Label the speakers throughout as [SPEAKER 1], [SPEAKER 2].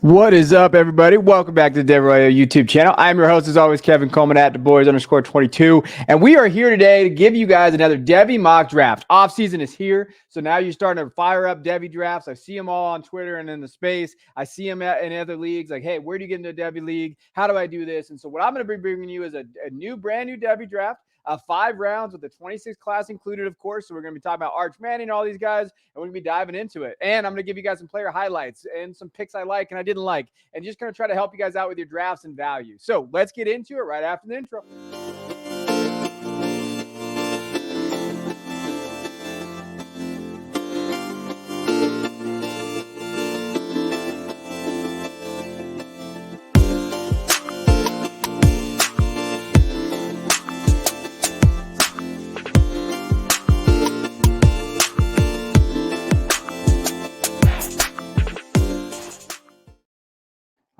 [SPEAKER 1] What is up, everybody? Welcome back to the Royale YouTube channel. I'm your host, as always, Kevin Coleman at DuBois_22. And we are here today to give you guys another Devy Mock Draft. Off-season is here, so now you're starting to fire up Devy drafts. I see them all on Twitter and in the space. I see them in other leagues, like, hey, where do you get into a Devy league? How do I do this? And so what I'm going to be bringing you is a brand new Devy draft. 5 rounds with the 26 class included, of course. So we're going to be talking about Arch Manning, all these guys, and we're going to be diving into it. And I'm going to give you guys some player highlights and some picks I like and I didn't like, and just going to try to help you guys out with your drafts and value. So let's get into it right after the intro.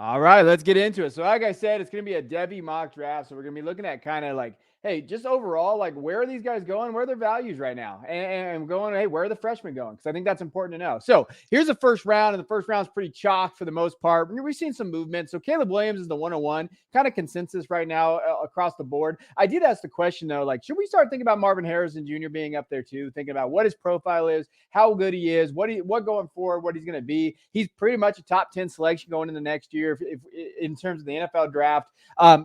[SPEAKER 1] All right, let's get into it. So like I said, it's going to be a Devy mock draft. So we're going to be looking at kind of like, hey, just overall, like, where are these guys going? Where are their values right now? And going, hey, where are the freshmen going? Because I think that's important to know. So here's the first round, and the first round is pretty chalk for the most part. We've seen some movement. So Caleb Williams is the 101, kind of consensus right now across the board. I did ask the question, though, like, should we start thinking about Marvin Harrison Jr. being up there, too? Thinking about what his profile is, how good he is, what going forward, what he's going to be. He's pretty much a top 10 selection going into next year if in terms of the NFL draft.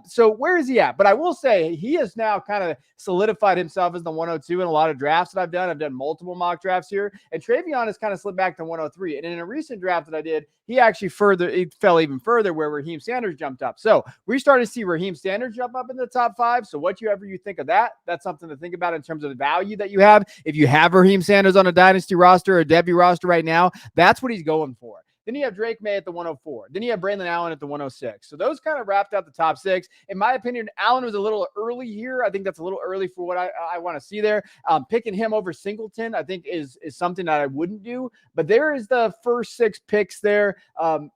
[SPEAKER 1] So where is he at? But I will say he has now kind of solidified himself as the 102 in a lot of drafts that I've done. I've done multiple mock drafts here, and Travion has kind of slipped back to 103. And in a recent draft that I did, he actually fell even further where Raheem Sanders jumped up. So we started to see Raheem Sanders jump up in the top 5. So whatever you think of that, that's something to think about in terms of the value that you have. If you have Raheem Sanders on a dynasty roster or a Devy roster right now, that's what he's going for. Then you have Drake May at the 104. Then you have Braylon Allen at the 106. So those kind of wrapped out the top 6. In my opinion, Allen was a little early here. I think that's a little early for what I want to see there. Picking him over Singleton, I think, is something that I wouldn't do. But there is the first 6 picks there.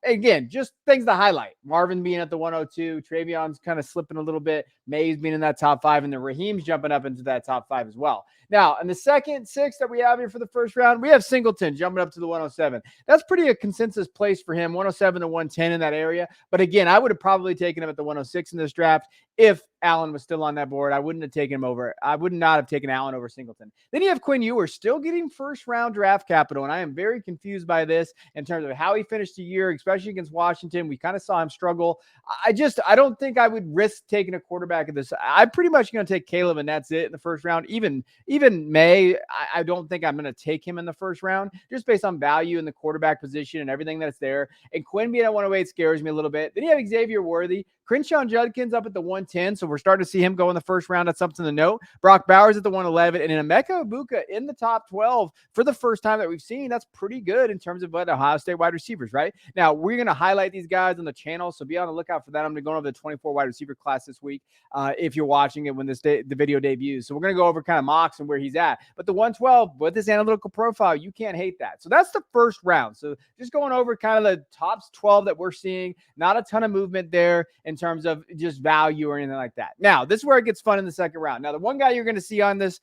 [SPEAKER 1] Again, just things to highlight. Marvin being at the 102. Travion's kind of slipping a little bit. Mays being in that top 5. And then Raheem's jumping up into that top 5 as well. Now, in the second 6 that we have here for the first round, we have Singleton jumping up to the 107. That's pretty a consensus place for him, 107 to 110 in that area. But again, I would have probably taken him at the 106 in this draft if Allen was still on that board. I wouldn't have taken him over. I would not have taken Allen over Singleton. Then you have Quinn Ewers still getting first round draft capital. And I am very confused by this in terms of how he finished the year, especially against Washington. We kind of saw him struggle. I don't think I would risk taking a quarterback at this. I'm pretty much going to take Caleb, and that's it in the first round. Even May, I don't think I'm going to take him in the first round just based on value in the quarterback position and everything that's there. And Quinn being at 108 scares me a little bit. Then you have Xavier Worthy. Crenshaw Judkins up at the 110, so we're starting to see him go in the first round. That's something to note. Brock Bowers at the 111, and Emeka Egbuka in the top 12 for the first time that we've seen. That's pretty good in terms of what Ohio State wide receivers, right? Now, we're going to highlight these guys on the channel, so be on the lookout for that. I'm going to go over the 24 wide receiver class this week if you're watching it when the video debuts. So we're going to go over kind of mocks and where he's at. But the 112, with this analytical profile, you can't hate that. So that's the first round. So just going over kind of the top 12 that we're seeing, not a ton of movement there in terms of just value or anything like that. Now, this is where it gets fun in the second round. Now, the one guy you're going to see on this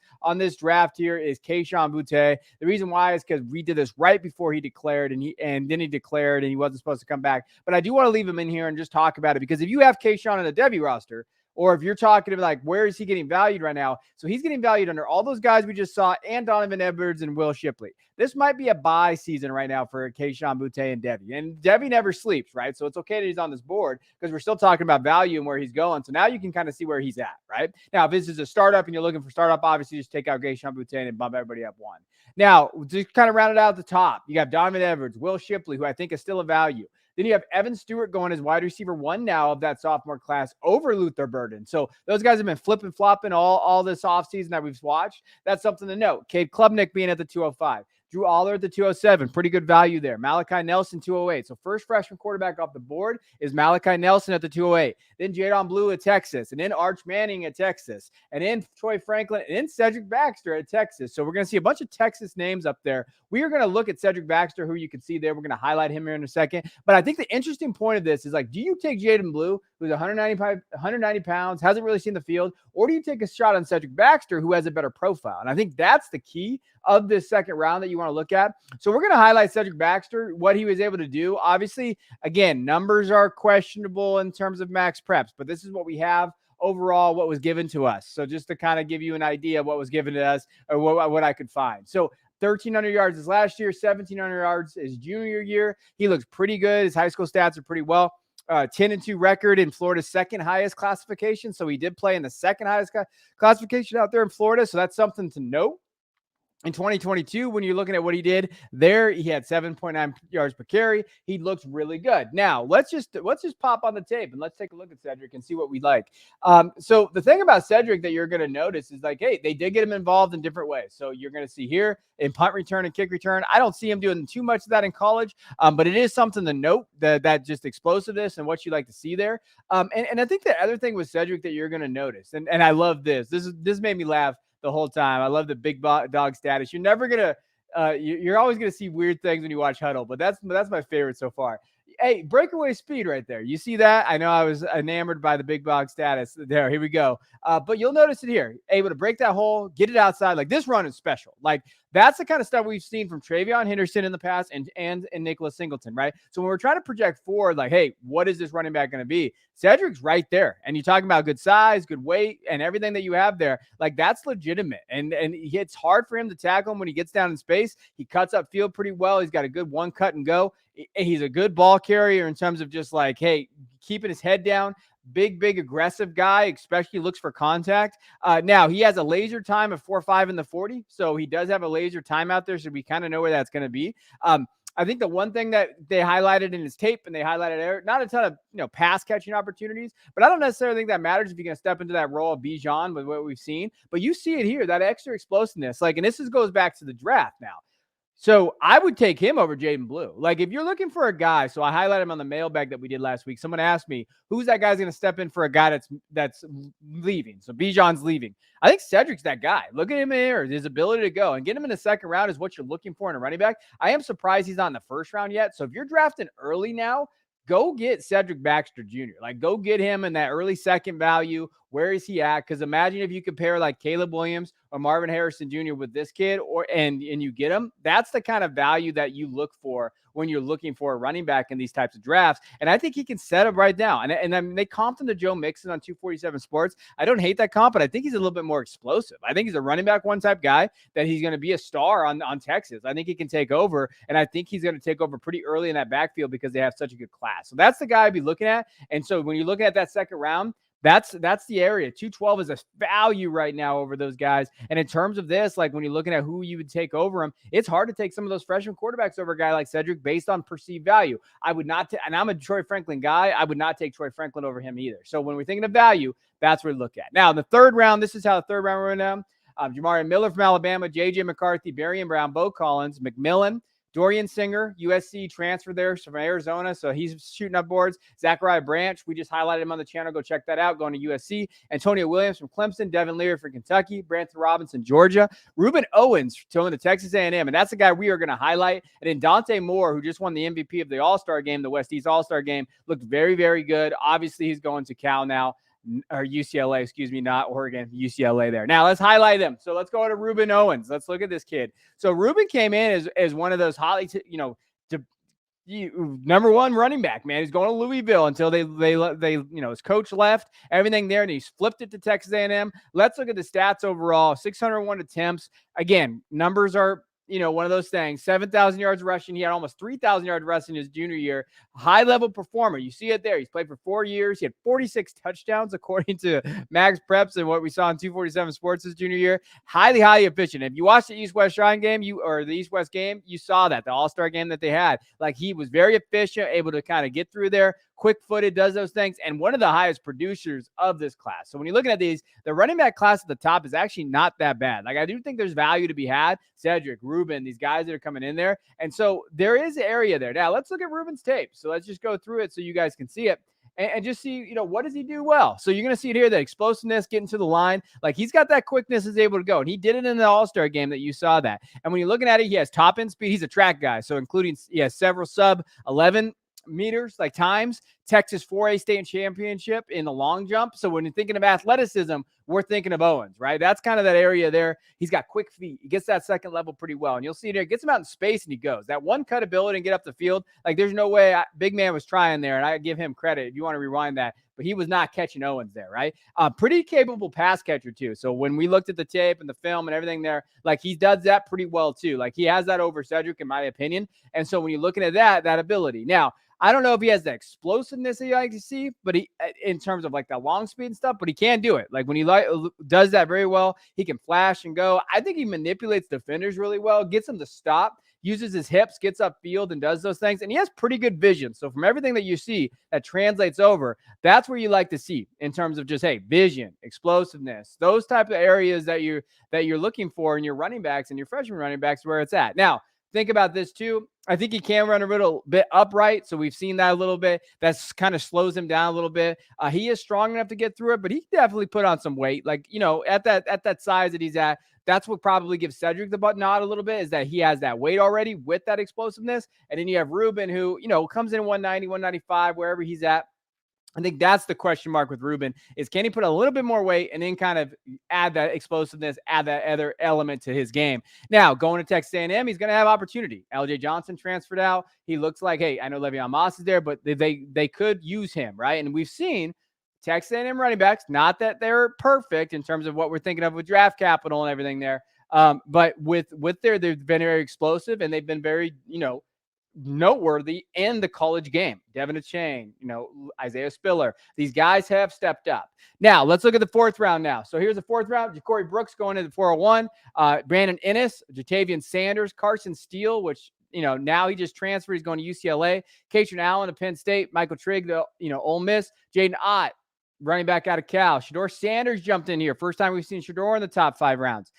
[SPEAKER 1] draft here is Kayshon Boutte. The reason why is because we did this right before he declared, and then he declared, and he wasn't supposed to come back. But I do want to leave him in here and just talk about it, because if you have Kayshon on a Devy roster, or if you're talking about like, where is he getting valued right now? So he's getting valued under all those guys we just saw, and Donovan Edwards and Will Shipley. This might be a buy season right now for Kayshon Boutte and Devy. And Devy never sleeps, right? So it's okay that he's on this board, because we're still talking about value and where he's going. So now you can kind of see where he's at, right? Now, if this is a startup and you're looking for startup, obviously just take out Kayshon Boutte and bump everybody up 1. Now, just kind of round it out at the top, you got Donovan Edwards, Will Shipley, who I think is still a value. Then you have Evan Stewart going as wide receiver 1 now of that sophomore class over Luther Burden. So those guys have been flipping, flopping all this offseason that we've watched. That's something to note. Cade Klubnik being at the 205. Drew Aller at the 207. Pretty good value there. Malachi Nelson, 208. So first freshman quarterback off the board is Malachi Nelson at the 208. Then Jadon Blue at Texas. And then Arch Manning at Texas. And then Troy Franklin. And then Cedric Baxter at Texas. So we're going to see a bunch of Texas names up there. We are going to look at Cedric Baxter, who you can see there. We're going to highlight him here in a second. But I think the interesting point of this is, like, do you take Jadon Blue, who's 190 pounds, hasn't really seen the field, or do you take a shot on Cedric Baxter, who has a better profile? And I think that's the key of this second round that you you want to look at. So we're going to highlight Cedric Baxter, what he was able to do. Obviously, again, numbers are questionable in terms of max preps, but this is what we have overall, what was given to us. So just to kind of give you an idea of what was given to us or what I could find. So 1,300 yards is last year, 1,700 yards is junior year. He looks pretty good. His high school stats are pretty well. 10-2 record in Florida's second highest classification. So he did play in the second highest classification out there in Florida. So that's something to note. In 2022, when you're looking at what he did there, he had 7.9 yards per carry. He looks really good. Now, let's just pop on the tape and let's take a look at Cedric and see what we like. So the thing about Cedric that you're going to notice is like, hey, they did get him involved in different ways. So you're going to see here in punt return and kick return. I don't see him doing too much of that in college, but it is something to note that just explosiveness and what you like to see there. And I think the other thing with Cedric that you're going to notice, and I love this. This made me laugh the whole time. I love the big dog status. You're never gonna, you're always gonna see weird things when you watch Huddle, but that's my favorite so far. Hey, breakaway speed right there. You see that? I know I was enamored by the big dog status there. Here we go. But you'll notice it here. Able to break that hole, get it outside. Like this run is special. Like that's the kind of stuff we've seen from Travion Henderson in the past and Nicholas Singleton, right? So when we're trying to project forward, like, hey, what is this running back going to be? Cedric's right there. And you're talking about good size, good weight, and everything that you have there. Like that's legitimate. And it's hard for him to tackle him when he gets down in space. He cuts up field pretty well. He's got a good one cut and go. He's a good ball carrier in terms of just like, hey, keeping his head down. Big aggressive guy, especially looks for contact. Now, he has a laser time of 4.5 in the 40, so he does have a laser time out there, so we kind of know where that's going to be. I think the one thing that they highlighted in his tape, and they highlighted not a ton of pass catching opportunities, but I don't necessarily think that matters if you're going to step into that role of Bijan with what we've seen. But you see it here, that extra explosiveness. Like, and this goes back to the draft now. So I would take him over Jaden Blue. Like if you're looking for a guy, so I highlighted him on the mailbag that we did last week. Someone asked me, who's that guy's going to step in for a guy that's leaving? So Bijan's leaving. I think Cedric's that guy. Look at him here, his ability to go and get him in the second round is what you're looking for in a running back. I am surprised he's not in the first round yet. So if you're drafting early now, go get Cedric Baxter Jr. Like, go get him in that early second value. Where is he at? Because imagine if you compare like Caleb Williams or Marvin Harrison Jr. with this kid, and you get him. That's the kind of value that you look for when you're looking for a running back in these types of drafts. And I think he can set up right now. And I mean, they comped him to Joe Mixon on 247 Sports. I don't hate that comp, but I think he's a little bit more explosive. I think he's a running back one type guy that he's going to be a star on Texas. I think he can take over, and I think he's going to take over pretty early in that backfield because they have such a good class. So that's the guy I'd be looking at. And so when you're looking at that second round, that's the area. 212 is a value right now over those guys. And in terms of this, like when you're looking at who you would take over him, it's hard to take some of those freshman quarterbacks over a guy like Cedric based on perceived value. I would not, and I'm a Troy Franklin guy. I would not take Troy Franklin over him either. So when we're thinking of value, that's what we look at. Now, in the third round, this is how the third round we're in now. Jamari Miller from Alabama, J.J. McCarthy, Barian Brown, Bo Collins, McMillan, Dorian Singer, USC transfer there from Arizona, so he's shooting up boards. Zachariah Branch, we just highlighted him on the channel. Go check that out. Going to USC. Antonio Williams from Clemson. Devin Leary from Kentucky. Branson Robinson, Georgia. Ruben Owens going to Texas A&M, and that's the guy we are going to highlight. And then Dante Moore, who just won the MVP of the All-Star game, the West East All-Star game, looked very, very good. Obviously, he's going to Cal now. Or UCLA, excuse me, not Oregon, UCLA there. Now let's highlight them. So let's go to Ruben Owens. Let's look at this kid. So Ruben came in as one of those number one running back, man. He's going to Louisville until they his coach left, everything there, and he's flipped it to Texas A&M. Let's look at the stats overall. 601 attempts. Again, numbers are one of those things. 7,000 yards rushing. He had almost 3,000 yards rushing his junior year. High-level performer. You see it there. He's played for 4 years. He had 46 touchdowns, according to Max Preps and what we saw in 247 Sports his junior year. Highly, highly efficient. If you watched the East-West Shrine game, the East-West game, you saw that, the All-Star game that they had. Like, he was very efficient, able to kind of get through there. Quick-footed, does those things, and one of the highest producers of this class. So when you're looking at these, the running back class at the top is actually not that bad. Like, I do think there's value to be had. Cedric, Ruben, these guys that are coming in there. And so there is an area there. Now, let's look at Ruben's tape. So let's just go through it so you guys can see it and just see, what does he do well? So you're going to see it here, that explosiveness, getting to the line. Like, he's got that quickness, is able to go. And he did it in the All-Star game that you saw that. And when you're looking at it, he has top end speed. He's a track guy. So including, he has several sub 11 meters, like times. Texas 4A state championship in the long jump. So when you're thinking of athleticism, we're thinking of Owens, right? That's kind of that area there. He's got quick feet. He gets that second level pretty well. And you'll see there, gets him out in space and he goes. That one cut ability and get up the field, like there's no way big man was trying there. And I give him credit if you want to rewind that. But he was not catching Owens there, right? Pretty capable pass catcher too. So when we looked at the tape and the film and everything there, like he does that pretty well too. Like he has that over Cedric, in my opinion. And so when you're looking at that ability. Now, I don't know if he has the explosiveness that you like to see, but he, in terms of like that long speed and stuff, but he can do it. Like when he does that very well, he can flash and go. I think he manipulates defenders really well, gets them to stop, uses his hips, gets upfield and does those things. And he has pretty good vision. So from everything that you see that translates over, that's where you like to see in terms of just, hey, vision, explosiveness, those type of areas that you're looking for in your running backs and your freshman running backs, where it's at. Now, think about this too. I think he can run a little bit upright. So we've seen that a little bit. That's kind of slows him down a little bit. He is strong enough to get through it, but he definitely put on some weight. Like, you know, at that size that he's at, that's what probably gives Cedric the nod a little bit, is that he has that weight already with that explosiveness. And then you have Ruben, who, you know, comes in 190, 195, wherever he's at. I think that's the question mark with Ruben, is can he put a little bit more weight and then kind of add that explosiveness, add that other element to his game. Now, going to Texas A&M, he's going to have opportunity. LJ Johnson transferred out. He looks like, hey, I know Le'Veon Moss is there, but they could use him, right? And we've seen Texas A&M running backs, not that they're perfect in terms of what we're thinking of with draft capital and everything there, but with they've been very explosive and they've been very, you know, noteworthy in the college game. Devin Achane, you know, Isaiah Spiller. These guys have stepped up. Now, let's look at the fourth round now. So here's the fourth round. Ja'Cory Brooks going into the 401. Brandon Ennis, Jatavian Sanders, Carson Steele, which, you know, now he just transferred. He's going to UCLA. Katron Allen of Penn State. Michael Trigg, Ole Miss. Jaden Ott, running back out of Cal. Shedeur Sanders jumped in here. First time we've seen Shedeur in the top 5 rounds.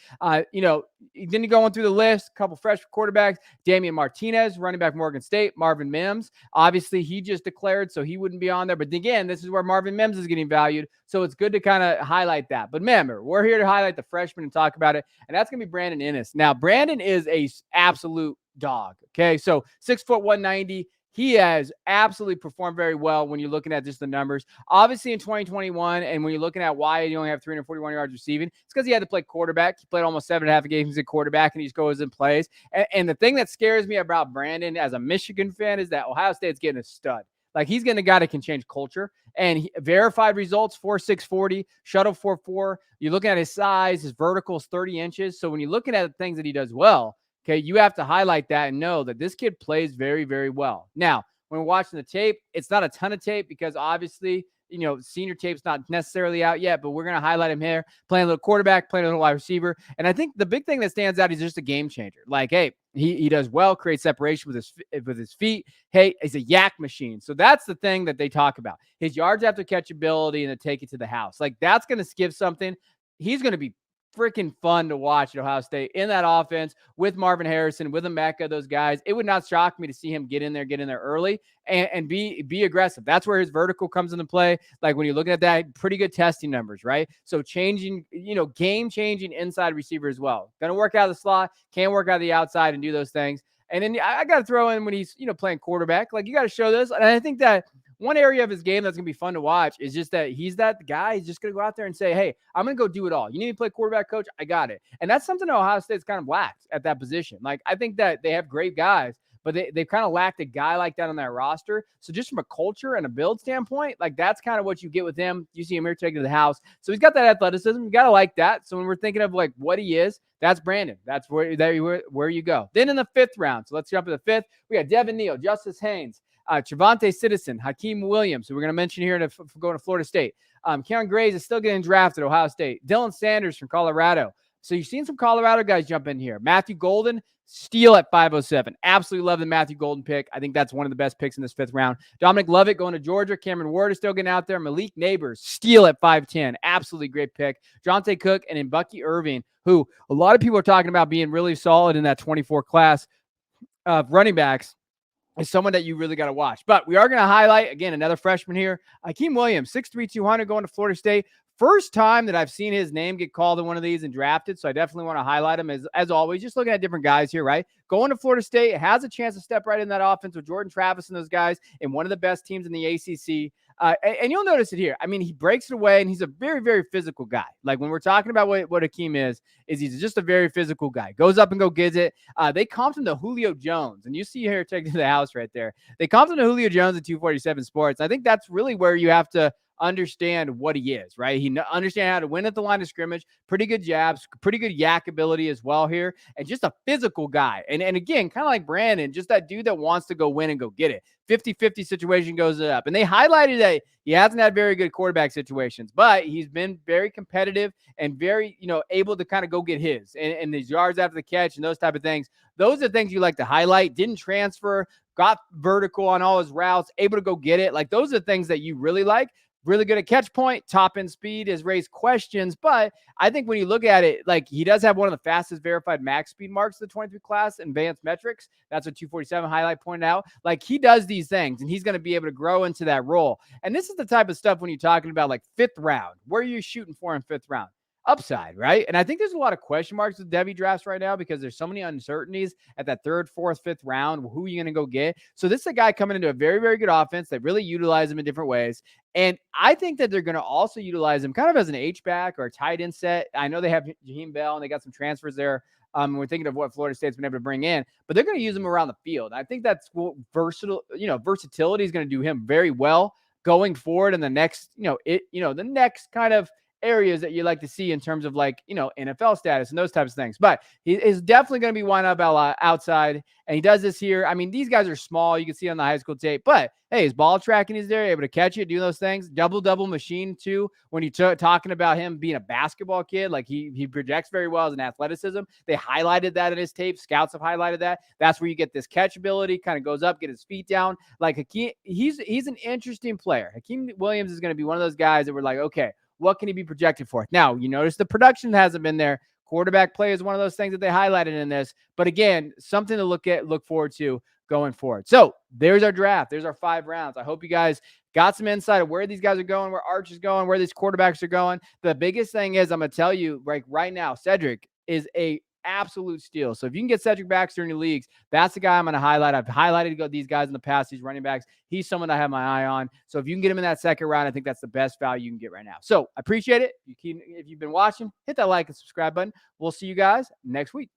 [SPEAKER 1] You know, then you going through the list, a couple freshman quarterbacks. Damian Martinez, running back Morgan State. Marvin Mims. Obviously, he just declared, so he wouldn't be on there. But again, this is where Marvin Mims is getting valued. So it's good to kind of highlight that. But remember, we're here to highlight the freshman and talk about it. And that's going to be Brandon Ennis. Now, Brandon is a absolute dog. Okay, so 6 foot 190. He has absolutely performed very well when you're looking at just the numbers. Obviously, in 2021, and when you're looking at why you only have 341 yards receiving, it's because he had to play quarterback. He played almost 7.5 games at quarterback, and he just goes and plays. And the thing that scares me about Brandon as a Michigan fan is that Ohio State's getting a stud. Like, he's getting a guy that can change culture. And verified results, 4.6 40, shuttle 4.4. You're looking at his size, his vertical is 30 inches. So when you're looking at the things that he does well, okay, you have to highlight that and know that this kid plays very, very well. Now, when we're watching the tape, it's not a ton of tape because obviously, you know, senior tape's not necessarily out yet, but we're going to highlight him here, playing a little quarterback, playing a little wide receiver. And I think the big thing that stands out is just a game changer. Like, hey, he does well, creates separation with his feet. Hey, he's a yak machine. So that's the thing that they talk about. His yards after catch ability and to take it to the house. Like, that's going to give something. He's going to be freaking fun to watch at Ohio State in that offense with Marvin Harrison, with Emeka, those guys. It would not shock me to see him get in there early and be aggressive. That's where his vertical comes into play. Like when you're looking at that, pretty good testing numbers, right? So changing, you know, game-changing inside receiver as well. Going to work out of the slot, can work out of the outside and do those things. And then I got to throw in when he's, you know, playing quarterback, like you got to show this. And I think that one area of his game that's going to be fun to watch is just that he's that guy. He's just going to go out there and say, hey, I'm going to go do it all. You need me to play quarterback, coach? I got it. And that's something that Ohio State's kind of lacked at that position. Like, I think that they have great guys, but they've kind of lacked a guy like that on that roster. So just from a culture and a build standpoint, like that's kind of what you get with him. You see him here taking to the house. So he's got that athleticism. You got to like that. So when we're thinking of like what he is, that's Brandon. That's where you go. Then in the 5th round, so let's jump to the 5th. We got Devin Neal, Justice Haynes, Trevante Citizen, Hakeem Williams, who we're going to mention here to going to Florida State. Karen Graves is still getting drafted at Ohio State. Dylan Sanders from Colorado. So you've seen some Colorado guys jump in here. Matthew Golden, steal at 507. Absolutely love the Matthew Golden pick. I think that's one of the best picks in this 5th round. Dominic Lovett going to Georgia. Cameron Ward is still getting out there. Malik Neighbors, steal at 510. Absolutely great pick. Jonte Cook and then Bucky Irving, who a lot of people are talking about being really solid in that 24 class of running backs, is someone that you really got to watch. But we are going to highlight, again, another freshman here. Hakeem Williams, 6'3", 200, going to Florida State. First time that I've seen his name get called in one of these and drafted, so I definitely want to highlight him as always. Just looking at different guys here, right? Going to Florida State, has a chance to step right in that offense with Jordan Travis and those guys in one of the best teams in the ACC. And you'll notice it here. I mean, he breaks it away, and he's a very, very physical guy. Like when we're talking about what Hakeem is he's just a very physical guy. Goes up and go gets it. They comped him to Julio Jones, and you see here taking to the house right there. They comped him to Julio Jones at 247 Sports. I think that's really where you have to understand what he is, right? He understand how to win at the line of scrimmage, pretty good jabs, pretty good yak ability as well here, and just a physical guy. And again, kind of like Brandon, just that dude that wants to go win and go get it. 50-50 situation goes up. And they highlighted that he hasn't had very good quarterback situations, but he's been very competitive and very, able to kind of go get his and these yards after the catch and those type of things. Those are things you like to highlight. Didn't transfer, got vertical on all his routes, able to go get it. Like those are things that you really like. Really good at catch point, top end speed has raised questions, but I think when you look at it, like he does have one of the fastest verified max speed marks of the 23 class in advanced metrics. That's what 247 highlight pointed out. Like he does these things and he's going to be able to grow into that role. And this is the type of stuff when you're talking about like fifth round, where are you shooting for in fifth round? Upside, right? And I think there's a lot of question marks with Devy drafts right now because there's so many uncertainties at that third, fourth, fifth round. Who are you going to go get? So this is a guy coming into a very, very good offense. They really utilize him in different ways. And I think that they're going to also utilize him kind of as an H-back or a tight end set. I know they have Jaheim Bell and they got some transfers there. We're thinking of what Florida State's been able to bring in, but they're going to use him around the field. I think that's what versatility is going to do him very well going forward in the next, the next kind of areas that you like to see in terms of like, NFL status and those types of things. But he is definitely going to be winding up outside. And he does this here. I mean, these guys are small. You can see on the high school tape, but hey, his ball tracking is there, able to catch it, do those things. Double machine too. When you talking about him being a basketball kid, like he projects very well as an athleticism. They highlighted that in his tape. Scouts have highlighted that. That's where you get this catch ability, kind of goes up, get his feet down. Like Hakeem, he's an interesting player. Hakeem Williams is going to be one of those guys that we're like, okay, what can he be projected for? Now, you notice the production hasn't been there. Quarterback play is one of those things that they highlighted in this. But again, something to look forward to going forward. So there's our draft. There's our 5 rounds. I hope you guys got some insight of where these guys are going, where Arch is going, where these quarterbacks are going. The biggest thing is I'm going to tell you right now, Cedric is a absolute steal. So if you can get Cedric Baxter in your leagues, that's the guy I'm going to highlight. I've highlighted these guys in the past, these running backs. He's someone I have my eye on. So if you can get him in that second round, I think that's the best value you can get right now. So I appreciate it. If you've been watching, hit that like and subscribe button. We'll see you guys next week.